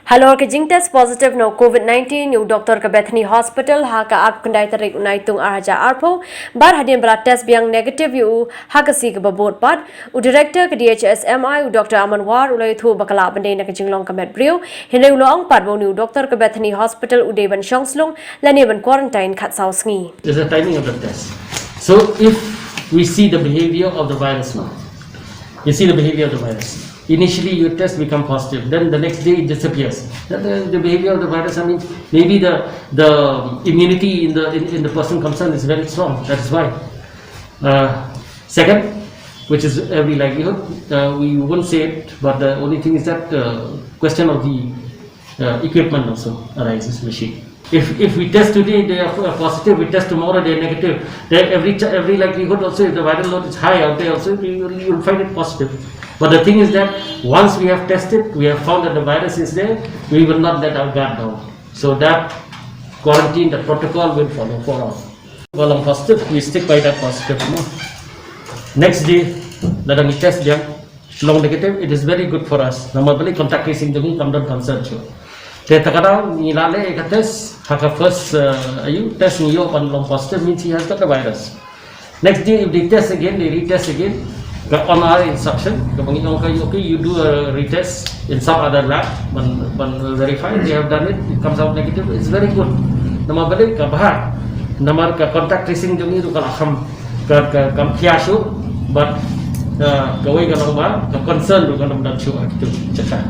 Halor ke jing test positive no COVID-19 yu Dr. ke Bethany Hospital ha ka arp kendai tarik unai tung arja arpo bar hadin berat test biang negative yu ha ka si ke babot pat u director ke DHSMI u Dr. Amanwar ulai thu bakala bende na ke jinglong kamet brio hinai ulong pat bonu Dr. ke Bethany Hospital u deban shongslong lani ban quarantine khat sau sngi. There's a timing of the test. So if we see the behavior of the virus now, you see the behavior of the virus. Initially, your test become positive. Then the next day it disappears. The behavior of the virus. I mean, maybe the immunity in the person concerned is very strong. That is why. Second, which is every likelihood, we won't say it, but the only thing is that question of the equipment also arises. Machine. If we test today, they are positive. We test tomorrow, they are negative. Then every likelihood also, if the viral load is high out there, also you will find it positive. But the thing is that once we have tested, we have found that the virus is there, we will not let our guard down. So that quarantine, the protocol will follow for all. Well, I'm positive, we stick by that positive. Next day, let me test them. Long negative, it is very good for us. Normally, contact tracing doesn't come down concern. Kadang nilale ka test, haka first test niyo pan long positive means he has got the virus. Next day, if they test again, they retest again. On our instruction, okay, you do a retest in some other lab, but verify they have done it, it comes out negative, it's very good. Nama balik ka bahar, nama ka contact tracing jung itu kalau kam kiasu, but kawai kalau bah ka concern kalau nak cuba itu cakap.